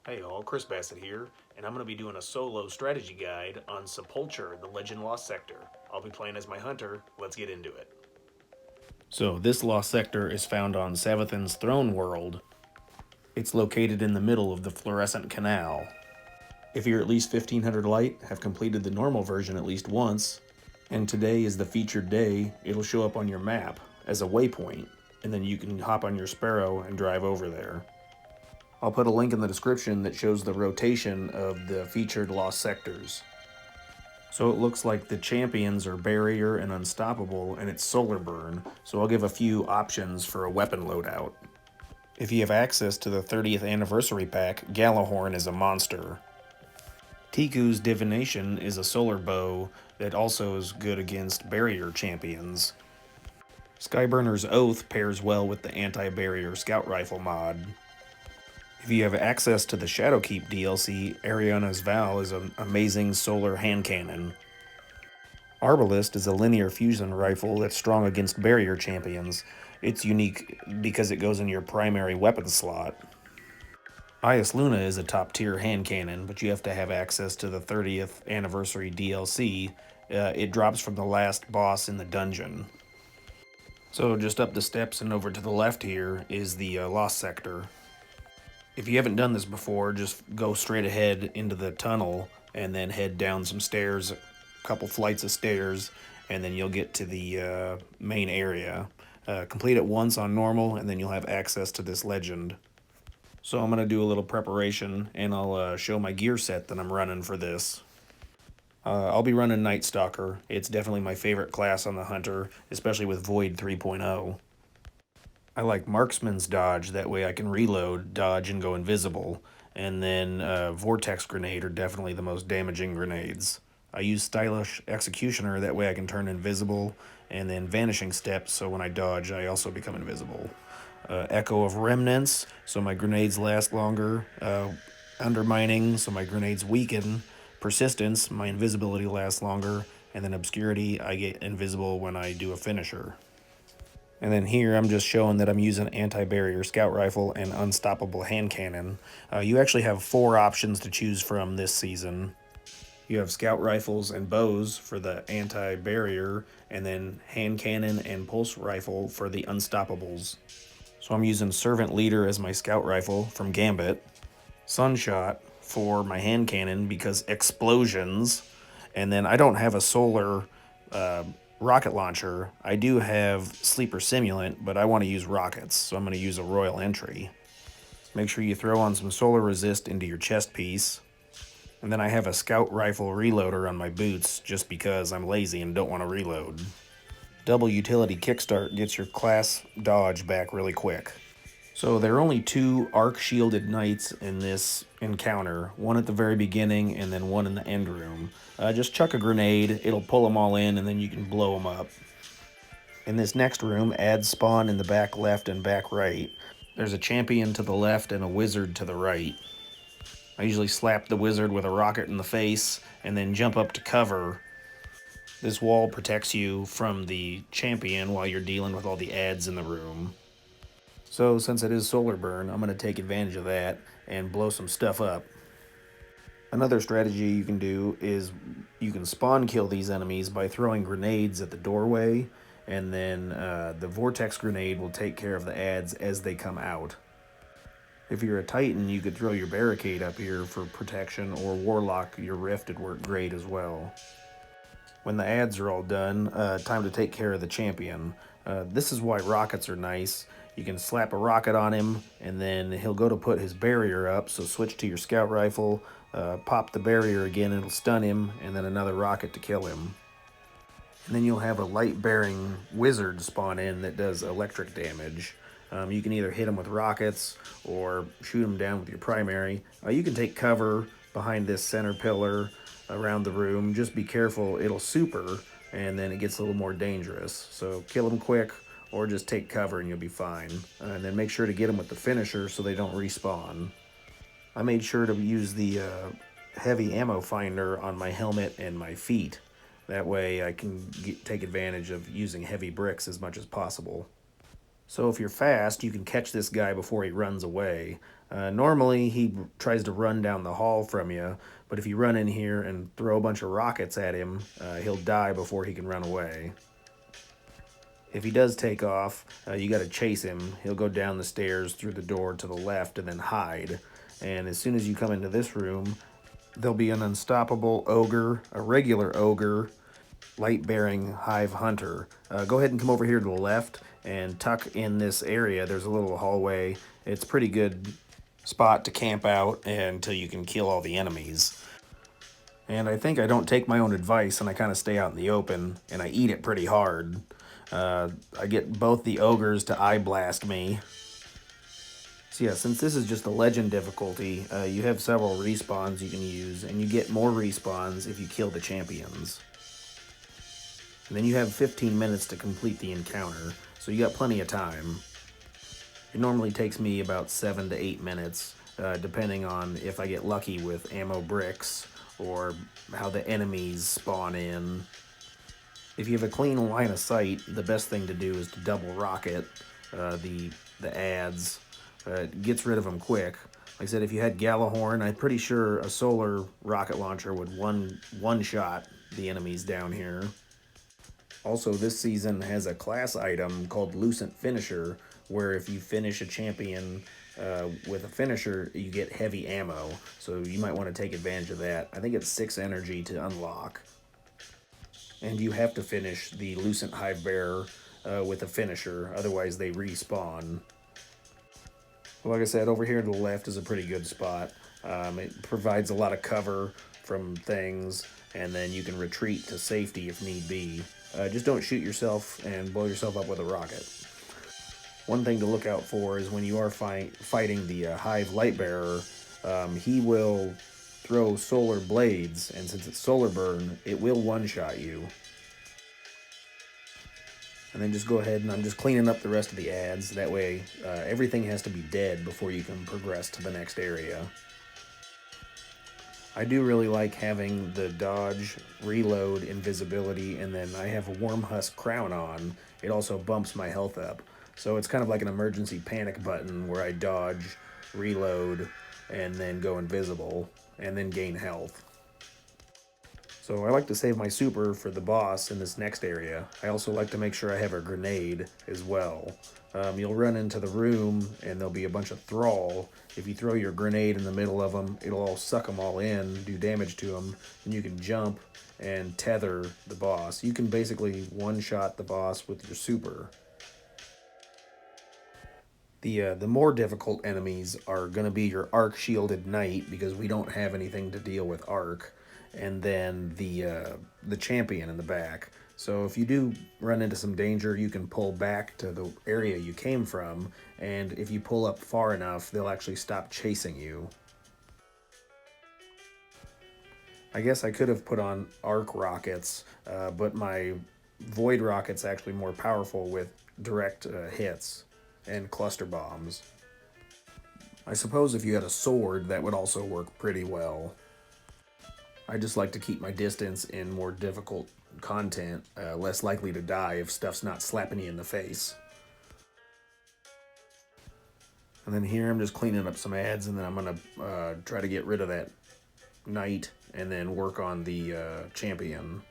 Hey all, Chris Bassett here, and I'm going to be doing a solo strategy guide on Sepulcher, the Legend Lost Sector. I'll be playing as my hunter. Let's get into it. So, this lost sector is found on Savathun's throne world. It's located in the middle of the fluorescent canal. If you're at least 1500 light, have completed the normal version at least once, and today is the featured day, it'll show up on your map as a waypoint, and then you can hop on your Sparrow and drive over there. I'll put a link in the description that shows the rotation of the featured lost sectors. So it looks like the champions are Barrier and Unstoppable, and it's Solar Burn, so I'll give a few options for a weapon loadout. If you have access to the 30th anniversary pack, Gallahorn is a monster. Tiku's Divination is a solar bow that also is good against Barrier champions. Skyburner's Oath pairs well with the anti-barrier scout rifle mod. If you have access to the Shadowkeep DLC, Ariana's Vow is an amazing solar hand cannon. Arbalist is a linear fusion rifle that's strong against barrier champions. It's unique because it goes in your primary weapon slot. Ias Luna is a top tier hand cannon, but you have to have access to the 30th anniversary DLC. It drops from the last boss in the dungeon. So just up the steps and over to the left here is the Lost Sector. If you haven't done this before, just go straight ahead into the tunnel and then head down some stairs, a couple flights of stairs, and then you'll get to the main area. Complete it once on normal, and then you'll have access to this legend. So I'm going to do a little preparation, and I'll show my gear set that I'm running for this. I'll be running Nightstalker. It's definitely my favorite class on the Hunter, especially with Void 3.0. I like Marksman's Dodge, that way I can reload, dodge, and go invisible. And then Vortex Grenade are definitely the most damaging grenades. I use Stylish Executioner, that way I can turn invisible, and then Vanishing Step, so when I dodge I also become invisible. Echo of Remnants, so my grenades last longer. Undermining, so my grenades weaken. Persistence, my invisibility lasts longer. And then Obscurity, I get invisible when I do a finisher. And then here I'm just showing that I'm using anti-barrier scout rifle and unstoppable hand cannon. You actually have 4 options to choose from this season. You have scout rifles and bows for the anti-barrier, and then hand cannon and pulse rifle for the unstoppables. So I'm using Servant Leader as my scout rifle from Gambit, Sunshot for my hand cannon because explosions, and then I don't have a solar rocket launcher. I do have Sleeper Simulant, but I want to use rockets, so I'm going to use a Royal Entry. Make sure you throw on some solar resist into your chest piece. And then I have a scout rifle reloader on my boots just because I'm lazy and don't want to reload. Double utility kickstart gets your class dodge back really quick. So there are only 2 arc shielded knights in this encounter, one at the very beginning and then one in the end room. Just chuck a grenade, it'll pull them all in, and then you can blow them up. In this next room, ads spawn in the back left and back right. There's a champion to the left and a wizard to the right. I usually slap the wizard with a rocket in the face and then jump up to cover. This wall protects you from the champion while you're dealing with all the ads in the room. So since it is solar burn, I'm going to take advantage of that and blow some stuff up. Another strategy you can do is you can spawn kill these enemies by throwing grenades at the doorway, and then the vortex grenade will take care of the ads as they come out. If you're a Titan, you could throw your barricade up here for protection, or Warlock, your rift would work great as well. When the ads are all done, time to take care of the champion. This is why rockets are nice. You can slap a rocket on him, and then he'll go to put his barrier up, so switch to your scout rifle, pop the barrier again, it'll stun him, and then another rocket to kill him. And then you'll have a light-bearing wizard spawn in that does electric damage. You can either hit him with rockets or shoot him down with your primary. You can take cover behind this center pillar around the room. Just be careful, it'll super, and then it gets a little more dangerous. So kill him quick, or just take cover and you'll be fine. And then make sure to get them with the finisher so they don't respawn. I made sure to use the heavy ammo finder on my helmet and my feet. That way I can take advantage of using heavy bricks as much as possible. So if you're fast, you can catch this guy before he runs away. Normally, he tries to run down the hall from you, but if you run in here and throw a bunch of rockets at him, he'll die before he can run away. If he does take off, you got to chase him. He'll go down the stairs through the door to the left and then hide. And as soon as you come into this room, there'll be an unstoppable ogre, a regular ogre, light-bearing hive hunter. Go ahead and come over here to the left and tuck in this area. There's a little hallway. It's a pretty good spot to camp out until you can kill all the enemies. And I think I don't take my own advice and I kind of stay out in the open and I eat it pretty hard. I get both the ogres to eye blast me. So yeah, since this is just a legend difficulty, you have several respawns you can use, and you get more respawns if you kill the champions. And then you have 15 minutes to complete the encounter, so you got plenty of time. It normally takes me about 7 to 8 minutes, depending on if I get lucky with ammo bricks or how the enemies spawn in. If you have a clean line of sight, the best thing to do is to double rocket the ads. It gets rid of them quick. Like I said, if you had Galahorn, I'm pretty sure a solar rocket launcher would one-shot the enemies down here. Also, this season has a class item called Lucent Finisher, where if you finish a champion with a finisher, you get heavy ammo. So you might want to take advantage of that. I think it's 6 energy to unlock. And you have to finish the Lucent Hive Bearer with a finisher, otherwise they respawn. Well, like I said, over here to the left is a pretty good spot. It provides a lot of cover from things, and then you can retreat to safety if need be. Just don't shoot yourself and blow yourself up with a rocket. One thing to look out for is when you are fighting the Hive Lightbearer, he will throw solar blades, and since it's solar burn, it will one-shot you. And then just go ahead and I'm just cleaning up the rest of the ads. That way, everything has to be dead before you can progress to the next area. I do really like having the dodge, reload, invisibility, and then I have a Worm Husk crown on. It also bumps my health up. So it's kind of like an emergency panic button where I dodge, reload, and then go invisible, and then gain health. So I like to save my super for the boss in this next area. I also like to make sure I have a grenade as well. You'll run into the room and there'll be a bunch of thrall. If you throw your grenade in the middle of them, it'll all suck them all in, do damage to them, and you can jump and tether the boss. You can basically one-shot the boss with your super. The more difficult enemies are going to be your arc shielded knight, because we don't have anything to deal with arc, and then the champion in the back. So if you do run into some danger, you can pull back to the area you came from, and if you pull up far enough, they'll actually stop chasing you. I guess I could have put on arc rockets, but my void rocket's actually more powerful with direct hits and cluster bombs. I suppose if you had a sword, that would also work pretty well. I just like to keep my distance in more difficult content, less likely to die if stuff's not slapping you in the face. And then here I'm just cleaning up some ads, and then I'm gonna try to get rid of that knight and then work on the champion.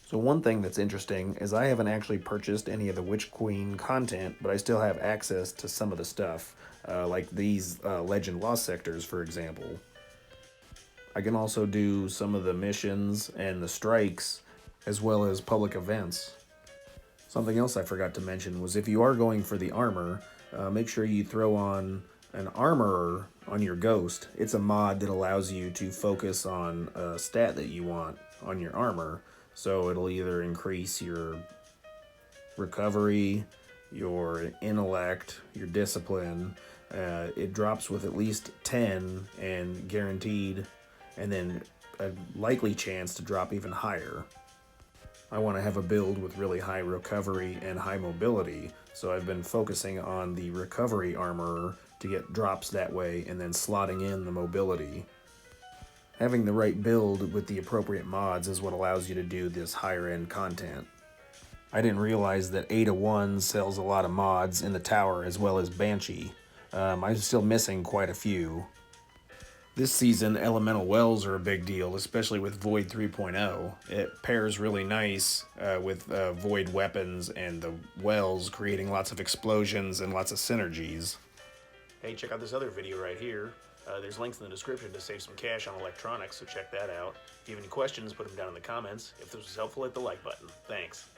So one thing that's interesting is I haven't actually purchased any of the Witch Queen content, but I still have access to some of the stuff, like these Legend Lost sectors, for example. I can also do some of the missions and the strikes, as well as public events. Something else I forgot to mention was if you are going for the armor, make sure you throw on an armorer on your ghost. It's a mod that allows you to focus on a stat that you want on your armor. So it'll either increase your recovery, your intellect, your discipline. It drops with at least 10 and guaranteed, and then a likely chance to drop even higher. I want to have a build with really high recovery and high mobility, so I've been focusing on the recovery armor to get drops that way and then slotting in the mobility. Having the right build with the appropriate mods is what allows you to do this higher end content. I didn't realize that Ada 1 sells a lot of mods in the tower as well as Banshee. I'm still missing quite a few. This season, elemental wells are a big deal, especially with Void 3.0. It pairs really nice with Void weapons and the wells, creating lots of explosions and lots of synergies. Hey, check out this other video right here. There's links in the description to save some cash on electronics, so check that out. If you have any questions, put them down in the comments. If this was helpful, hit the like button. Thanks.